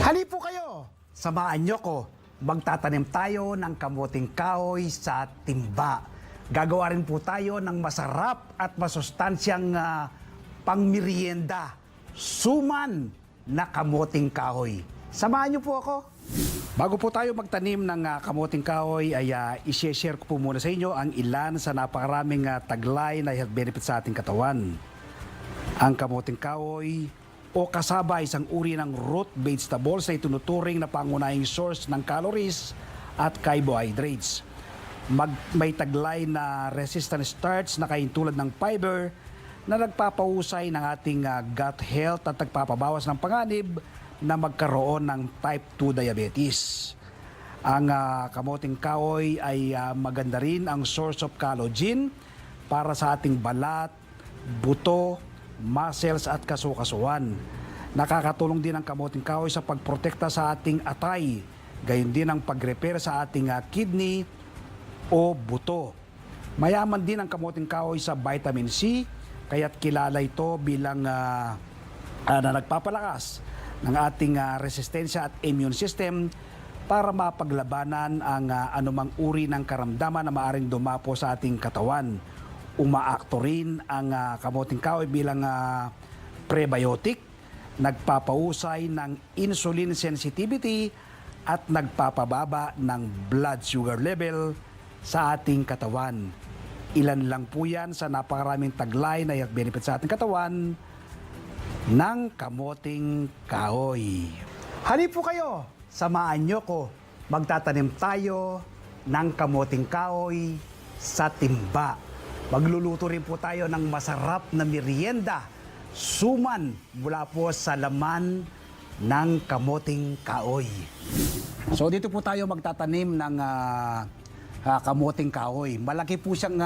Halip po kayo! Samahan nyo ko. Magtatanim tayo ng kamuting kahoy sa timba. Gagawa rin po tayo ng masarap at masustansyang pangmerienda. Suman na kamuting kahoy. Samahan nyo po ako. Bago po tayo magtanim ng kamuting kahoy, ay i-share ko po muna sa inyo ang ilan sa napakaraming taglay na health benefits sa ating katawan. Ang kamuting kahoy o kasaba isang uri ng root vegetables na itunuturing na pangunahing source ng calories at carbohydrates. May taglay na resistant starch na kahintulad ng fiber na nagpapahusay ng ating gut health at nagpapabawas ng panganib na magkaroon ng type 2 diabetes. Ang kamuting kahoy ay maganda rin ang source of collagen para sa ating balat, buto, muscles at kasukasuan. Nakakatulong din ang kamuting kahoy sa pagprotekta sa ating atay, gayon din ang pag-repair sa ating kidney o buto. Mayaman din ang kamuting kahoy sa vitamin C, kaya't kilala ito bilang na nagpapalakas ng ating resistensya at immune system para mapaglabanan ang anumang uri ng karamdaman na maaaring dumapo sa ating katawan. Umaakto rin ang kamuting kahoy bilang prebiotic, nagpapahusay ng insulin sensitivity at nagpapababa ng blood sugar level sa ating katawan. Ilan lang po yan sa napakaraming taglay na health benefits sa ating katawan ng kamuting kahoy. Halip po kayo, samahan nyo ko. Magtatanim tayo ng kamuting kahoy sa timba. Magluluto rin po tayo ng masarap na merienda, suman mula po sa laman ng kamuting kahoy. So dito po tayo magtatanim ng kamuting kahoy. Malaki po siyang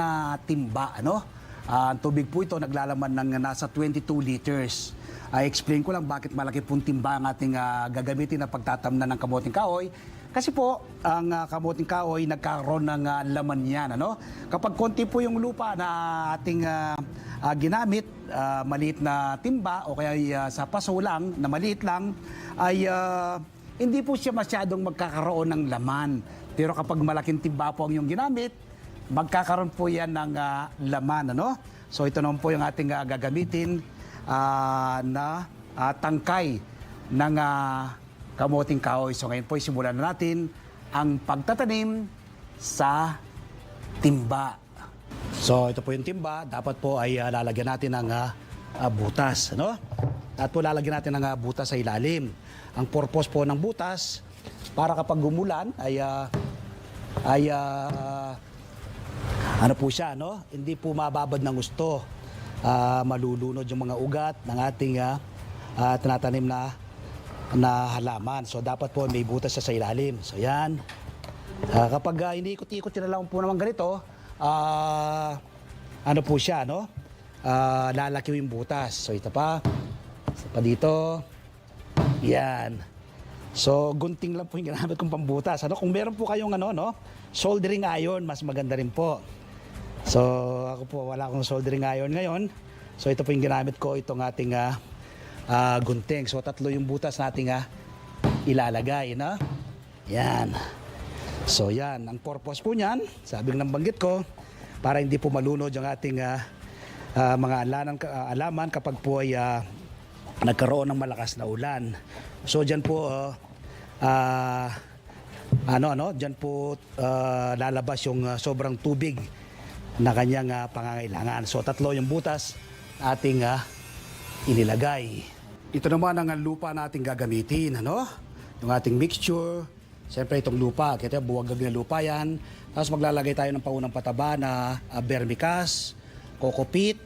timba, ano? Ang tubig po ito naglalaman ng nasa 22 liters. I-explain ko lang bakit malaki pong timba ang ating gagamitin na pagtatamnan ng kamuting kahoy. Kasi po, ang kamuting kahoy nagkakaroon ng laman yan. Ano? Kapag konti po yung lupa na ating ginamit, maliit na timba o kaya sa paso lang, na maliit lang, ay hindi po siya masyadong magkakaroon ng laman. Pero kapag malaking timba po ang yung ginamit, magkakaroon po yan ng laman. Ano? So ito naman po yung ating gagamitin na tangkay ng kamuting kahoy. So ngayon po simulan na natin ang pagtatanim sa timba. So ito po yung timba. Dapat po ay lalagyan natin ng butas. Ano? At po lalagyan natin ng butas sa ilalim. Ang purpose po ng butas, para kapag gumulan ay ano po siya, no? Hindi po mababad ng gusto. Malulunod yung mga ugat ng ating tinatanim na halaman. So dapat po may butas sa ilalim. So yan. Kapag iniikot-ikot na lang po naman ganito, ano po siya, no? Lalaki yung butas. So ito pa. Isa pa dito. Yan. So gunting lang po yung ginamit kong pambutas. Ano? Kung meron po kayong soldering iron, mas maganda rin po. So ako po wala akong soldering iron ngayon. So ito po yung ginamit ko, itong ating gunting. So tatlo yung butas nating ilalagay, no? Yan. So yan, ang purpose po niyan, sabing ng banggit ko, para hindi po malunod yung ating mga alaman kapag po ay nagkaroon ng malakas na ulan. So diyan po diyan po lalabas yung sobrang tubig na kanyang pangangailangan. So tatlo yung butas ating inilagay. Ito naman ang lupa na ating gagamitin, ano? Yung ating mixture. Siyempre itong lupa, kaya buwagag na lupa yan. Tapos maglalagay tayo ng paunang pataba na vermicast, coco peat.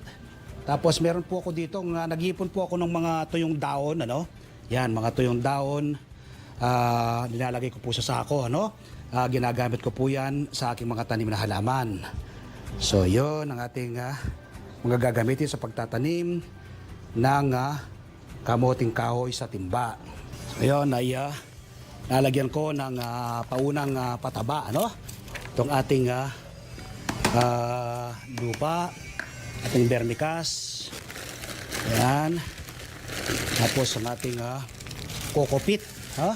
Tapos meron po ako dito, nag-iipon po ako ng mga tuyong daon, ano? Yan, mga tuyong daon. Nilalagay ko po sa sako, ano? Ginagamit ko po yan sa aking mga tanim na halaman. So yun ang ating mga gagamitin sa pagtatanim ng kamuting kahoy sa timba. So yun ay lalagyan ko ng paunang pataba, ano? Itong ating lupa, ating vermicast. Ayan. Tapos ang ating coco peat. Ha?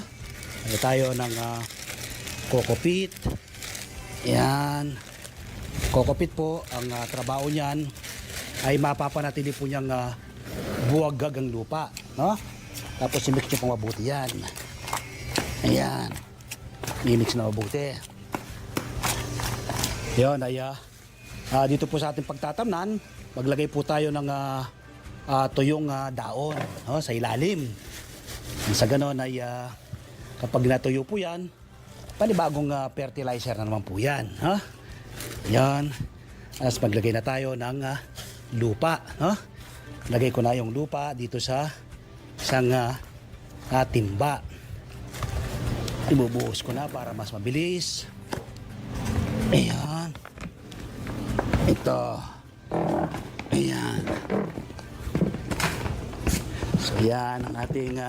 Lagay tayo ng coco peat. Yan. Coco peat po, ang trabaho niyan ay mapapanatili po niyang buwagag ang lupa. No? Tapos i-mix nyo pong mabuti yan. Ayan. I-mix na mabuti. Yun ay dito po sa ating pagtatamnan, maglagay po tayo ng tuyong daon, no, sa ilalim. Sa ganon ay kapag natuyo po yan, panibagong fertilizer na naman po yan. Ha? Yan. Tapos maglagay na tayo ng lupa. No? Lagay ko na yung lupa dito sa isang timba. Ibubuhos ko na para mas mabilis. Ayan. Ito. Ayan. So yan ang ating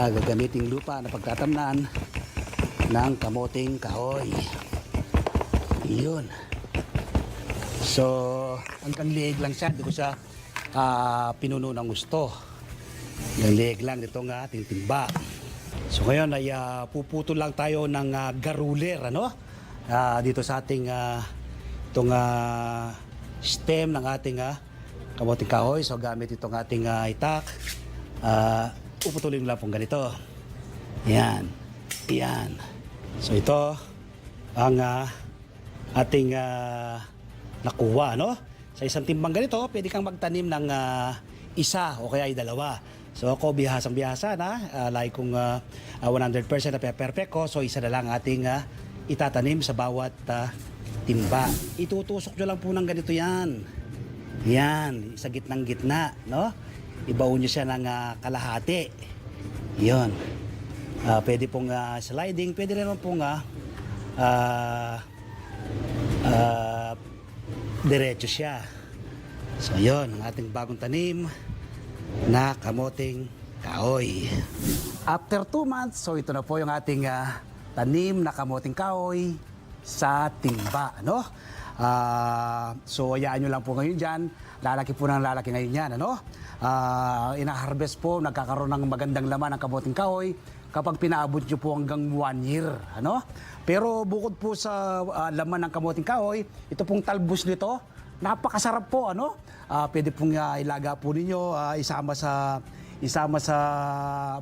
gagamiting lupa na pagtatamnan ng kamoting kahoy. Yun. So hanggang liig lang siya. Hindi ko siya pinuno ng gusto. Hanggang liig lang itong ating timba. So ngayon ay puputol lang tayo ng garuler, ano? Dito sa ating itong stem ng ating kamoting kahoy. So gamit itong ating itak. Puputulin lang pong ganito. Yan. Yan. So ito ang ating nakuha, no? Sa isang timbang ganito, pwede kang magtanim ng isa o kaya ay dalawa. So ako bihasang-bihasa na, like kung 100% na perfect ko, so isa na lang ating itatanim sa bawat timba. Itutusok nyo lang po ng ganito yan. Yan, sa gitnang gitna, no? Ibaon nyo siya ng kalahati. Yun. Pwede pong sliding, pwede rin pong diretso siya. So yun, ang ating bagong tanim na kamoting kahoy. After 2 months, so ito na po yung ating tanim na kamoting kahoy sa timba, no? So hayaan nyo lang po ngayon dyan. Lalaki po ng lalaki ngayon yan, ano? Ina-harvest po, nagkakaroon ng magandang laman ng kamoting kahoy kapag pinaabot nyo po hanggang 1 year, ano? Pero bukod po sa laman ng kamoting kahoy, ito pong talbos nito, napakasarap po, ano? Pwede pong ilaga po ninyo, isama sa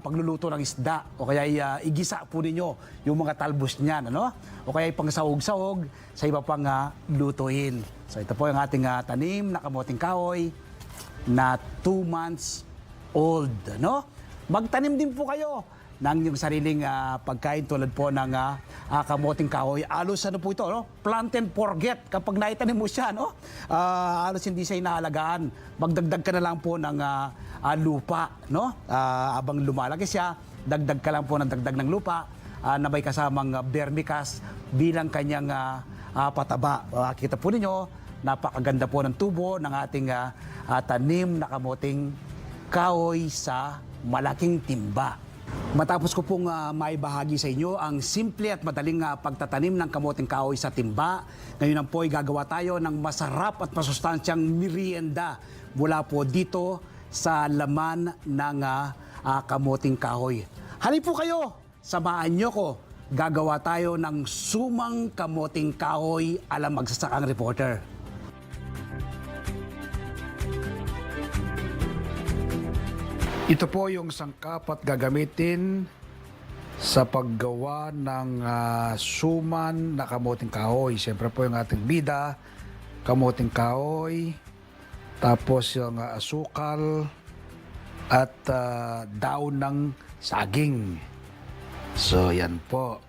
pagluluto ng isda o kaya igisa po ninyo yung mga talbos niyan, ano? O kaya pang sahog-sahog sa iba pang lutuin. So ito po yung ating tanim na kamoting kahoy na 2 months old, no? Magtanim din po kayo ng yung sariling pagkain tulad po ng kamoting kahoy. Alos ano po ito, no? Plant and forget. Kapag naitanim mo siya, no? Alos hindi siya inaalagaan. Magdagdag ka na lang po ng lupa, no? Abang lumalaki siya, dagdag ka lang po ng dagdag ng lupa na may kasamang vermicast bilang kanyang pataba. Kita po ninyo, napakaganda po ng tubo ng ating tanim na kamoting kahoy sa malaking timba. Matapos ko pong maibahagi sa inyo ang simple at madaling pagtatanim ng kamoting kahoy sa timba, ngayon po ay gagawa tayo ng masarap at masustansyang merienda mula po dito sa laman ng kamoting kahoy. Halip po kayo, samahan nyo ko. Gagawa tayo ng sumang kamoting kahoy ala magsasakang reporter. Ito po yung sangkap at gagamitin sa paggawa ng suman na kamoting kahoy. Siyempre po yung ating bida, kamoting kahoy, tapos yung asukal at daon ng saging. So yan po.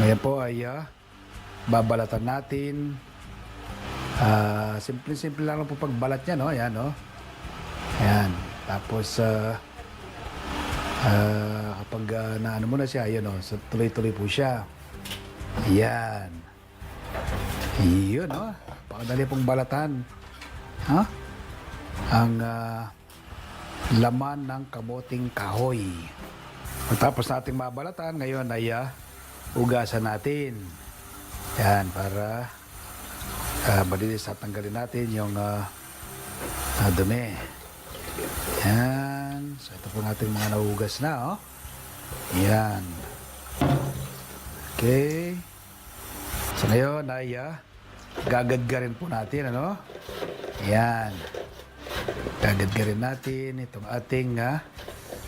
Ngayon po ay babalatan natin. Simple-simple lang po pagbalat niya, no? Ayan, no? Ayan. Tapos, kapag naano mo na siya, ayan o, so tuloy-tuloy po siya. Ayan. Yun, no? Pakadali pong balatan. Ha? Ang laman ng kamoting kahoy. Pagtapos nating mabalatan, ngayon ay ugasan natin. Yan, para malinis at tanggalin natin yung dumi. Yan. So ito po natin mga nahugas na, oh. Yan. Okay. So ngayon ay gagadgarin po natin, ano? Yan. Gagadgarin natin itong ating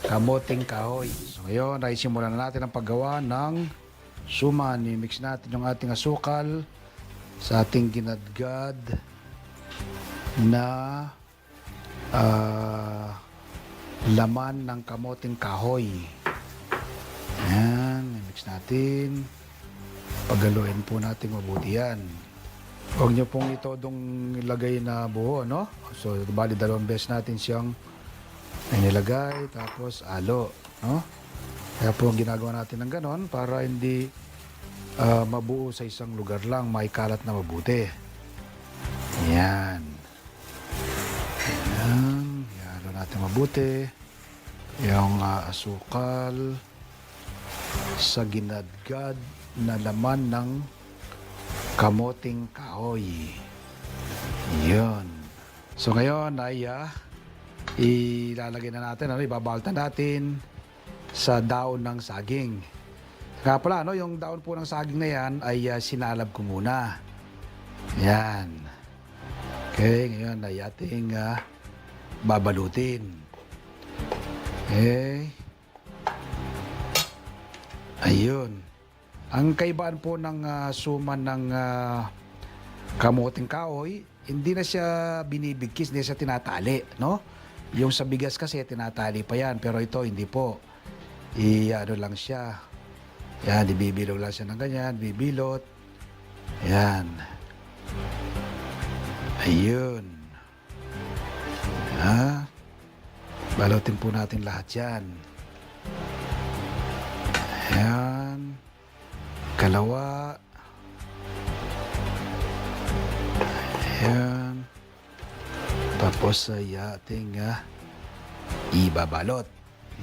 kamoting kahoy. So ngayon ay simulan na natin ang paggawa ng suman. I-mix natin yung ating asukal sa ating ginadgad na laman ng kamoting kahoy. Yan. I-mix natin. Pagaluin po natin mabuti yan. Huwag nyo pong ito ilagay na buo, no? So, bali 2 beses natin siyang inilagay, tapos alo, no? Kaya po ginagawa natin ng ganon para hindi mabuo sa isang lugar lang, maikalat na mabuti. Yan. Yan. Ihalo natin mabuti. Yung asukal sa ginadgad na laman ng kamoting kahoy. Yun. So ngayon ay ilalagay na natin, ibabalta natin sa daon ng saging. Kaya pala, yung daon po ng saging na yan ay sinalab ko muna. Yan. Okay, ngayon ay ating babalutin. Okay. Ayun. Ang kaibaan po ng suman ng kamoting kahoy, hindi na siya binibigkis, hindi siya tinatali, no? Yung sa bigas kasi tinatali pa yan, pero ito hindi po. I-ano lang siya. Yan, ibibilog lang siya ng ganyan, bibilot. Yan. Ayun. Balutin po natin lahat yan. Yan. Kalawa. Ayan. Tapos ay ating ibabalot.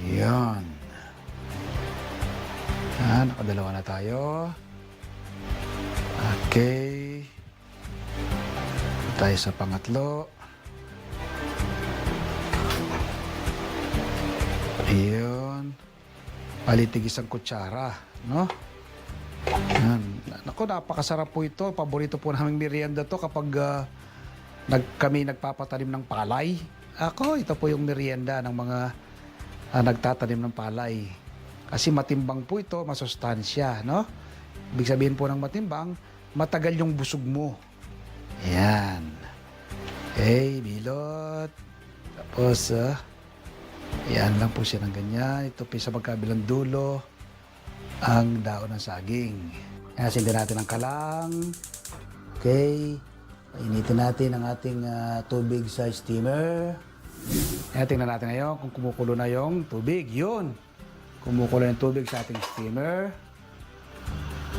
Ayan. Ayan, nakadalawa na tayo. Okay. Tayo sa pangatlo. Ayan. Palitig isang kutsara, no? Yan. Naku, napakasarap po ito. Paborito po naming merienda to kapag kami nagpapatanim ng palay. Ito po yung merienda ng mga nagtatanim ng palay. Kasi matimbang po ito, masustansya, no? Ibig sabihin po ng matimbang, matagal yung busog mo. Ayan. Okay, bilot. Tapos, yan lang po siya ng ganyan. Ito po sa magkabilang dulo ang daon ng saging. Sindihan natin ang kalang. Okay. Initin natin ang ating tubig sa steamer. Tingnan natin ngayon kung kumukulo na yung tubig. Yun. Kumukulo yung tubig sa ating steamer.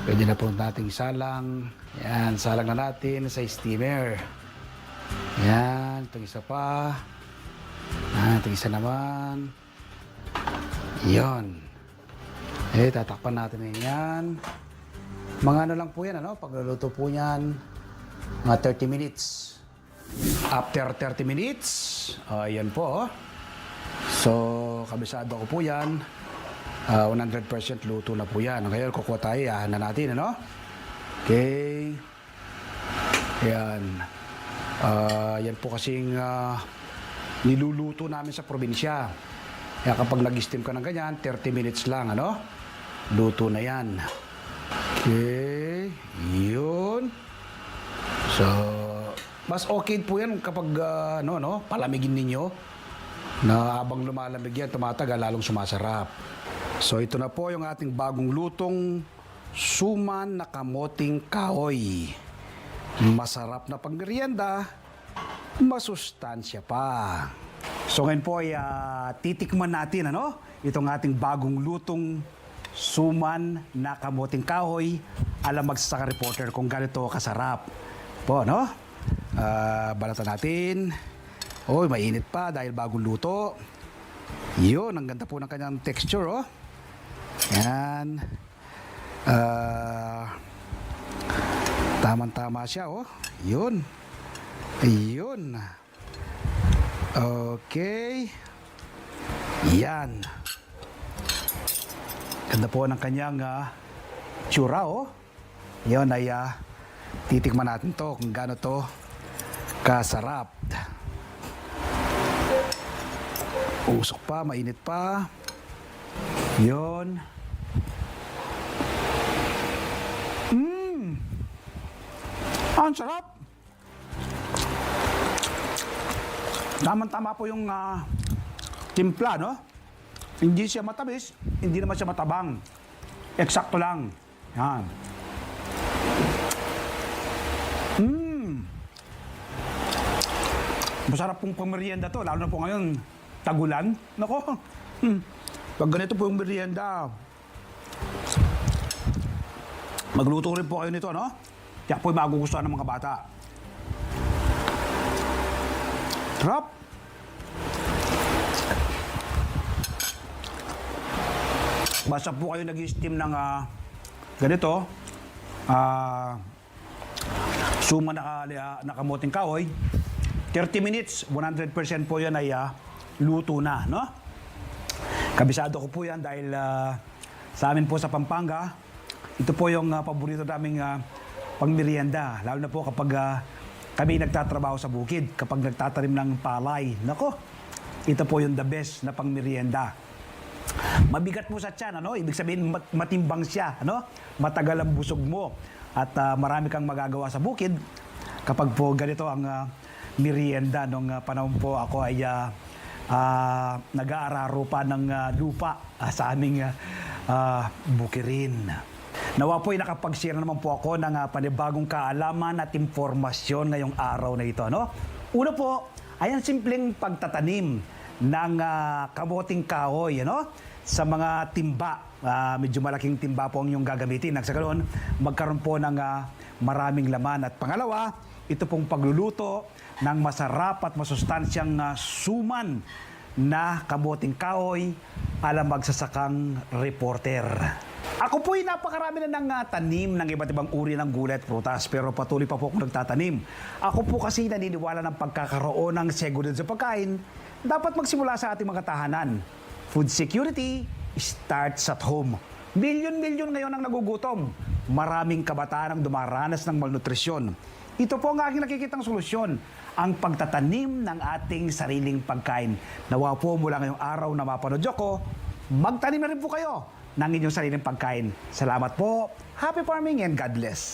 Pwede na po nating salang. Yan, salang na natin sa steamer. Yan, itong isa pa. Itong isa naman. Yun. Tatakpan natin yan. Mga ano lang po yan, pagluluto po yan, mga 30 minutes. After 30 minutes, yan po. So, kabisado ko po yan. 100% luto na po yan. Ngayon, kukuha tayo, na natin, Okay. Yan. Yan po kasing niluluto namin sa probinsya. Kaya kapag nag-steam ka ng ganyan, 30 minutes lang, luto na yan. Okay. Yun. So, mas okay po yan kapag, palamigin ninyo. Na habang lumalamig yan, tumatagal, lalong sumasarap. So, ito na po yung ating bagong lutong suman na kamoting kahoy. Masarap na pangmerienda, masustansya pa. So ngayon po ay titikman natin itong ating bagong lutong suman na kamoting kahoy. Alam magsasaka reporter kung ganito kasarap. Po, balatan natin. Mainit pa dahil bagong luto. Yun, ang ganda po ng kanyang texture, Yan. Tamang-tama siya, Yun. Ayun. Okay. Yan. Ganda po ng kanyang tsura, oh. Yun ay titikman natin to kung gaano to kasarap. Usok pa, mainit pa. Yun. Ang sarap. Tama-tama po yung timpla, no? Hindi siya matamis, hindi naman siya matabang. Eksakto lang. Yan. Masarap pong pamerienda to, lalo na po ngayon, tagulan. Nako, pag ganito po yung merienda, magluto rin po kayo nito, no? Kaya po yung magugustuhan ng mga bata. Sarap! Basta po kayo nag-steam ng ganito, suma na kamuting kahoy, 30 minutes, 100% po yan ay luto na, no? Kabisado ko po yan dahil sa amin po sa Pampanga, ito po yung paborito naming pangmerienda, lalo na po kapag kami nagtatrabaho sa bukid, kapag nagtatanim ng palay. Nako, ito po yung the best na pangmerienda. Mabigat mo sa tiyan, ano? Ibig sabihin matimbang siya, ano? Matagal ang busog mo at marami kang magagawa sa bukid kapag po ganito ang merienda. Nung panahon po ako ay nag-aararo pa ng lupa sa aming bukirin. Nawa po'y nakapag-share naman po ako ng panibagong kaalaman at impormasyon ngayong araw na ito, no? Una po, ay ang simpleng pagtatanim ng kamuting kahoy, ano? Sa mga timba. Medyo malaking timba po ang inyong gagamitin. Nang sa ganoon, magkaroon po ng maraming laman. At pangalawa, ito pong pagluluto ng masarap at masustansyang suman na kamuting kahoy alang magsasakang reporter. Ako po'y napakarami na ng tanim ng iba't ibang uri ng gulay at prutas, pero patuloy pa po akong nagtatanim. Ako po kasi naniniwala ng pagkakaroon ng seguridad sa pagkain, dapat magsimula sa ating mga tahanan. Food security starts at home. Milyon-milyon ngayon ang nagugutom. Maraming kabataan ang dumaranas ng malnutrisyon. Ito po ang aking nakikitang solusyon, ang pagtatanim ng ating sariling pagkain. Nawa po mula ngayong araw na mapanood ko, magtanim na rin po kayo ng inyong sariling pagkain. Salamat po, happy farming and God bless.